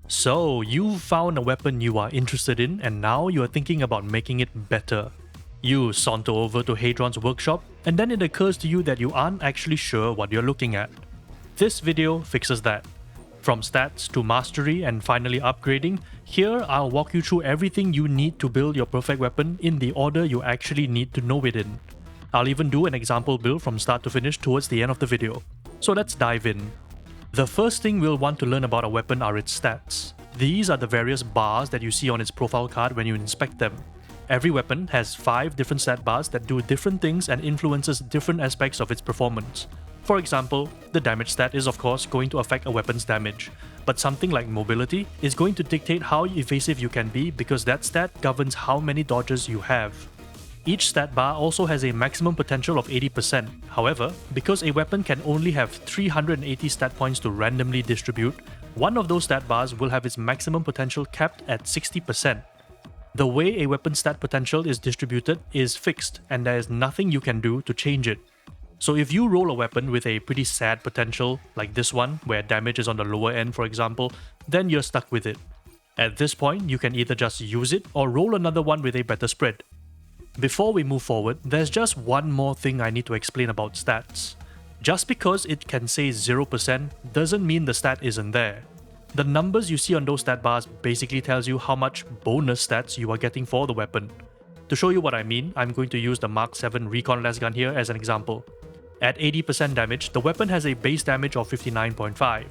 So, you've found a weapon you are interested in and now you are thinking about making it better. You saunter over to Hadron's workshop and then it occurs to you that you aren't actually sure what you're looking at. This video fixes that. From stats to mastery and finally upgrading, here I'll walk you through everything you need to build your perfect weapon in the order you actually need to know it in. I'll even do an example build from start to finish towards the end of the video. So let's dive in. The first thing we'll want to learn about a weapon are its stats. These are the various bars that you see on its profile card when you inspect them. Every weapon has 5 different stat bars that do different things and influences different aspects of its performance. For example, the damage stat is of course going to affect a weapon's damage, but something like mobility is going to dictate how evasive you can be because that stat governs how many dodges you have. Each stat bar also has a maximum potential of 80%. However, because a weapon can only have 380 stat points to randomly distribute, one of those stat bars will have its maximum potential capped at 60%. The way a weapon's stat potential is distributed is fixed, and there is nothing you can do to change it. So if you roll a weapon with a pretty sad potential, like this one, where damage is on the lower end for example, then you're stuck with it. At this point, you can either just use it or roll another one with a better spread. Before we move forward, there's just one more thing I need to explain about stats. Just because it can say 0% doesn't mean the stat isn't there. The numbers you see on those stat bars basically tells you how much bonus stats you are getting for the weapon. To show you what I mean, I'm going to use the Mark 7 Recon Lasgun here as an example. At 80% damage, the weapon has a base damage of 59.5.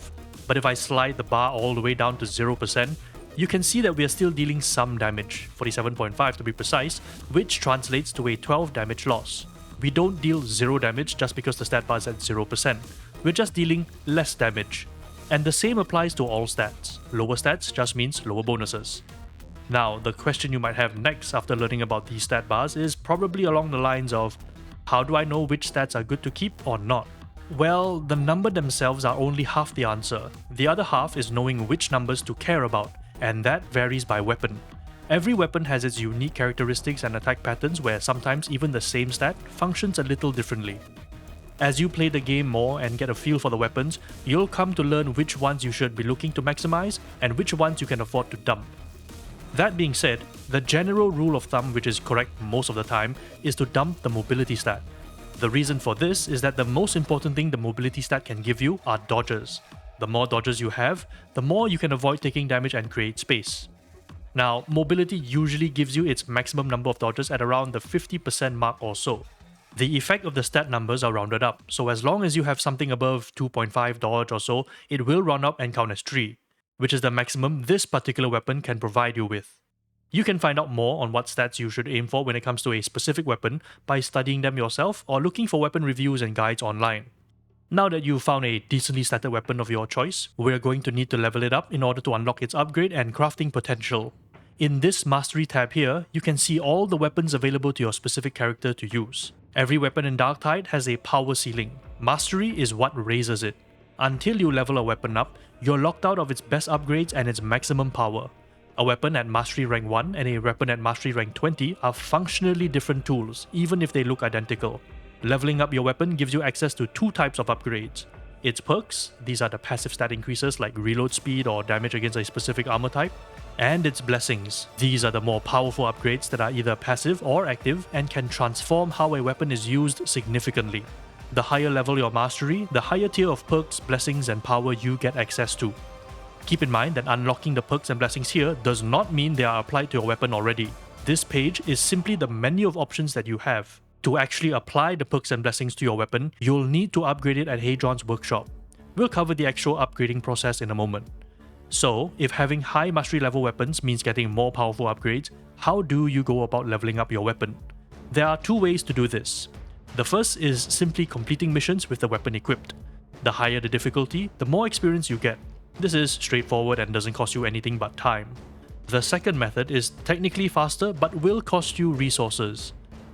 But if I slide the bar all the way down to 0%, you can see that we are still dealing some damage, 47.5 to be precise, which translates to a 12 damage loss. We don't deal 0 damage just because the stat bar is at 0%. We're just dealing less damage. And the same applies to all stats. Lower stats just means lower bonuses. Now, the question you might have next after learning about these stat bars is probably along the lines of, how do I know which stats are good to keep or not? Well, the number themselves are only half the answer. The other half is knowing which numbers to care about, and that varies by weapon. Every weapon has its unique characteristics and attack patterns where sometimes even the same stat functions a little differently. As you play the game more and get a feel for the weapons, you'll come to learn which ones you should be looking to maximize and which ones you can afford to dump. That being said, the general rule of thumb, which is correct most of the time, is to dump the mobility stat. The reason for this is that the most important thing the mobility stat can give you are dodges. The more dodges you have, the more you can avoid taking damage and create space. Now, mobility usually gives you its maximum number of dodges at around the 50% mark or so. The effect of the stat numbers are rounded up, so as long as you have something above 2.5 dodge or so, it will round up and count as 3, which is the maximum this particular weapon can provide you with. You can find out more on what stats you should aim for when it comes to a specific weapon by studying them yourself or looking for weapon reviews and guides online. Now that you've found a decently statted weapon of your choice, we're going to need to level it up in order to unlock its upgrade and crafting potential. In this Mastery tab here, you can see all the weapons available to your specific character to use. Every weapon in Darktide has a power ceiling. Mastery is what raises it. Until you level a weapon up, you're locked out of its best upgrades and its maximum power. A weapon at Mastery rank 1 and a weapon at Mastery rank 20 are functionally different tools, even if they look identical. Leveling up your weapon gives you access to 2 types of upgrades. Its perks, these are the passive stat increases like reload speed or damage against a specific armor type, and its blessings. These are the more powerful upgrades that are either passive or active and can transform how a weapon is used significantly. The higher level your mastery, the higher tier of perks, blessings, and power you get access to. Keep in mind that unlocking the perks and blessings here does not mean they are applied to your weapon already. This page is simply the menu of options that you have. To actually apply the perks and blessings to your weapon, you'll need to upgrade it at Hadron's workshop. We'll cover the actual upgrading process in a moment. So, if having high mastery level weapons means getting more powerful upgrades, how do you go about leveling up your weapon? There are 2 ways to do this. The first is simply completing missions with the weapon equipped. The higher the difficulty, the more experience you get. This is straightforward and doesn't cost you anything but time. The second method is technically faster but will cost you resources.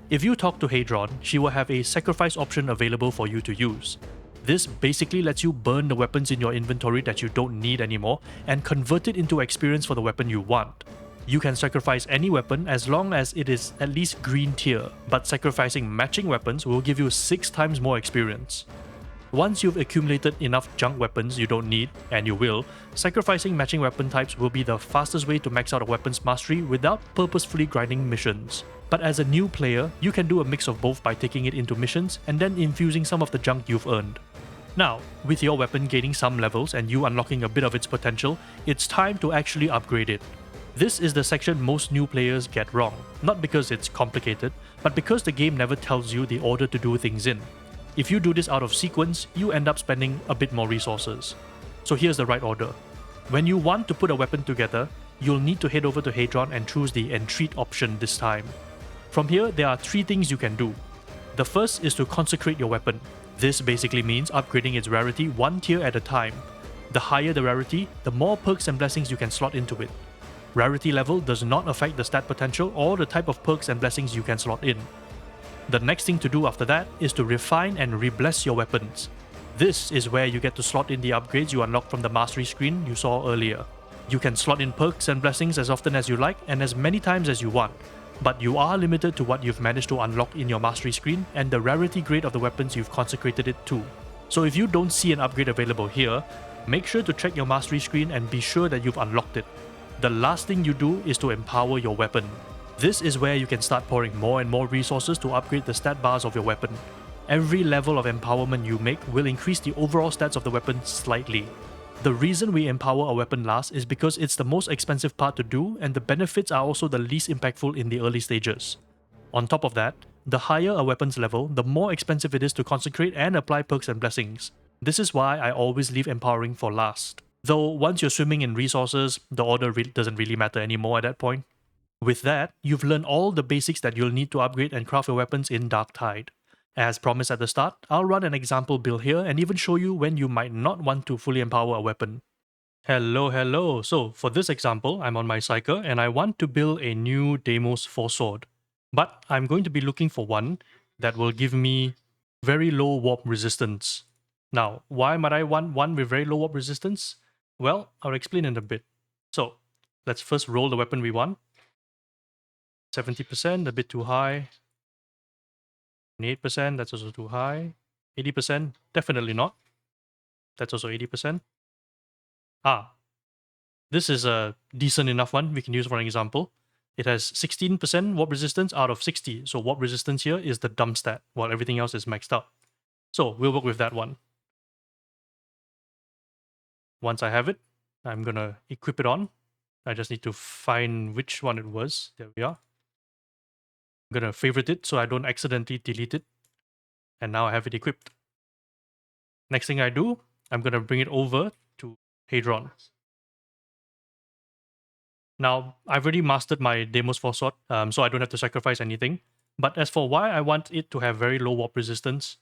If you talk to Hadron, she will have a sacrifice option available for you to use. This basically lets you burn the weapons in your inventory that you don't need anymore and convert it into experience for the weapon you want. You can sacrifice any weapon as long as it is at least green tier, but sacrificing matching weapons will give you 6 times more experience. Once you've accumulated enough junk weapons you don't need, and you will, sacrificing matching weapon types will be the fastest way to max out a weapon's mastery without purposefully grinding missions. But as a new player, you can do a mix of both by taking it into missions and then infusing some of the junk you've earned. Now, with your weapon gaining some levels and you unlocking a bit of its potential, it's time to actually upgrade it. This is the section most new players get wrong, not because it's complicated, but because the game never tells you the order to do things in. If you do this out of sequence, you end up spending a bit more resources. So here's the right order. When you want to put a weapon together, you'll need to head over to Hadron and choose the Entreat option this time. From here, there are 3 things you can do. The first is to consecrate your weapon. This basically means upgrading its rarity 1 tier at a time. The higher the rarity, the more perks and blessings you can slot into it. Rarity level does not affect the stat potential or the type of perks and blessings you can slot in. The next thing to do after that is to refine and rebless your weapons. This is where you get to slot in the upgrades you unlocked from the mastery screen you saw earlier. You can slot in perks and blessings as often as you like and as many times as you want, but you are limited to what you've managed to unlock in your mastery screen and the rarity grade of the weapons you've consecrated it to. So if you don't see an upgrade available here, make sure to check your mastery screen and be sure that you've unlocked it. The last thing you do is to empower your weapon. This is where you can start pouring more and more resources to upgrade the stat bars of your weapon. Every level of empowerment you make will increase the overall stats of the weapon slightly. The reason we empower a weapon last is because it's the most expensive part to do and the benefits are also the least impactful in the early stages. On top of that, the higher a weapon's level, the more expensive it is to consecrate and apply perks and blessings. This is why I always leave empowering for last. Though once you're swimming in resources, the order doesn't really matter anymore at that point. With that, you've learned all the basics that you'll need to upgrade and craft your weapons in Darktide. As promised at the start, I'll run an example build here and even show you when you might not want to fully empower a weapon. Hello. So for this example, I'm on my Psyker and I want to build a new Deimos 4 sword. But I'm going to be looking for one that will give me very low warp resistance. Now, why might I want one with very low warp resistance? Well, I'll explain in a bit. So, let's first roll the weapon we want. 70%, a bit too high. 28%, that's also too high. 80%, definitely not. That's also 80%. This is a decent enough one we can use for an example. It has 16% warp resistance out of 60, so warp resistance here is the dump stat, while everything else is maxed out. So we'll work with that one. Once I have it, I'm gonna equip it on. I just need to find which one it was. There we are. I'm gonna favorite it so I don't accidentally delete it. And now I have it equipped. Next thing I do, I'm gonna bring it over to Hadron. Now, I've already mastered my Deimos 4 sword, so I don't have to sacrifice anything. But as for why I want it to have very low warp resistance,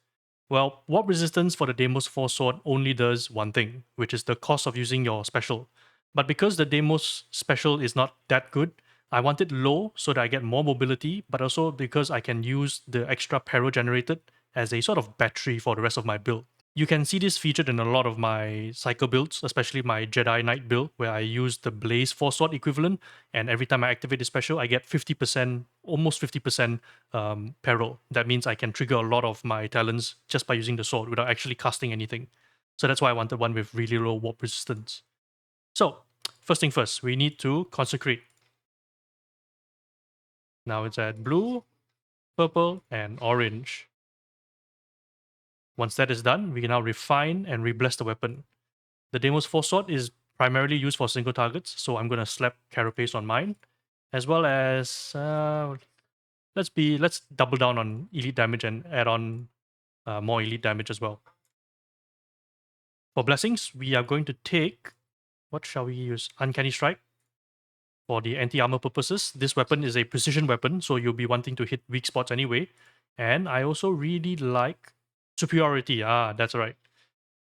well, warp resistance for the Deimos 4 sword only does one thing, which is the cost of using your special. But because the Deimos special is not that good, I want it low so that I get more mobility, but also because I can use the extra peril generated as a sort of battery for the rest of my build. You can see this featured in a lot of my Psycho builds, especially my Jedi Knight build, where I use the Blaze 4 sword equivalent, and every time I activate the special, I get 50%, almost 50% peril. That means I can trigger a lot of my talents just by using the sword without actually casting anything. So that's why I wanted one with really low warp resistance. So, first thing first, we need to consecrate. Now it's at blue, purple, and orange. Once that is done, we can now refine and rebless the weapon. The Deimos 4 sword is primarily used for single targets, so I'm going to slap Carapace on mine, as well as let's double down on elite damage and add on more elite damage as well. For blessings, we are going to take, what shall we use? Uncanny Strike. For the anti-armor purposes, this weapon is a precision weapon, so you'll be wanting to hit weak spots anyway. And I also really like Superiority. That's right.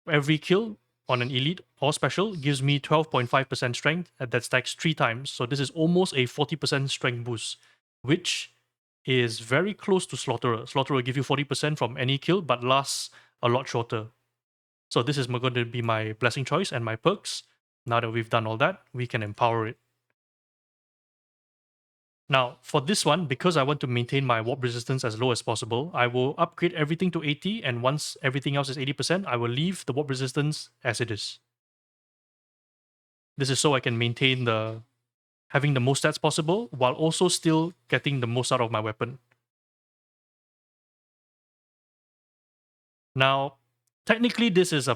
Every kill on an elite or special gives me 12.5% strength, and that stacks 3 times. So this is almost a 40% strength boost, which is very close to Slaughterer. Slaughterer will give you 40% from any kill, but lasts a lot shorter. So this is going to be my blessing choice and my perks. Now that we've done all that, we can empower it. Now, for this one, because I want to maintain my warp resistance as low as possible, I will upgrade everything to 80, and once everything else is 80%, I will leave the warp resistance as it is. This is so I can maintain having the most stats possible while also still getting the most out of my weapon. Now, technically this is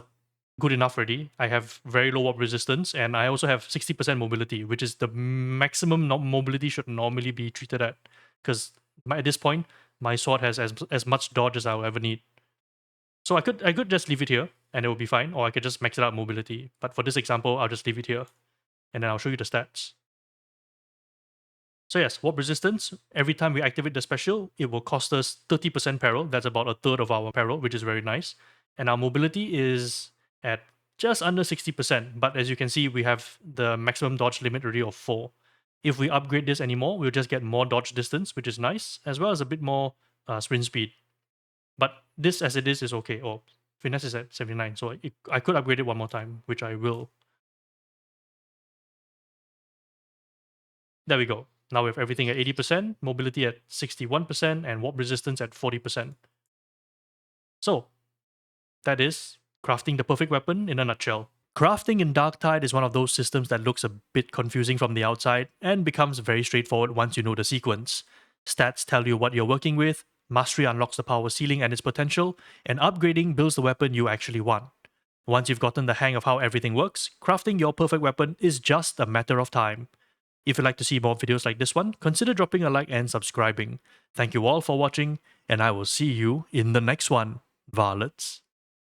good enough already. I have very low warp resistance, and I also have 60% mobility, which is the maximum mobility should normally be treated at. Because at this point, my sword has as much dodge as I'll ever need. So I could just leave it here and it will be fine, or I could just max it out mobility. But for this example, I'll just leave it here, and then I'll show you the stats. So yes, warp resistance, every time we activate the special, it will cost us 30% peril. That's about a third of our peril, which is very nice. And our mobility is at just under 60%. But as you can see, we have the maximum dodge limit already of 4. If we upgrade this anymore, we'll just get more dodge distance, which is nice, as well as a bit more sprint speed. But this as it is okay. Oh, finesse is at 79, so I could upgrade it one more time, which I will. There we go. Now we have everything at 80%, mobility at 61%, and warp resistance at 40%. So, that is crafting the perfect weapon in a nutshell. Crafting in Darktide is one of those systems that looks a bit confusing from the outside and becomes very straightforward once you know the sequence. Stats tell you what you're working with, mastery unlocks the power ceiling and its potential, and upgrading builds the weapon you actually want. Once you've gotten the hang of how everything works, crafting your perfect weapon is just a matter of time. If you'd like to see more videos like this one, consider dropping a like and subscribing. Thank you all for watching, and I will see you in the next one, Varlets.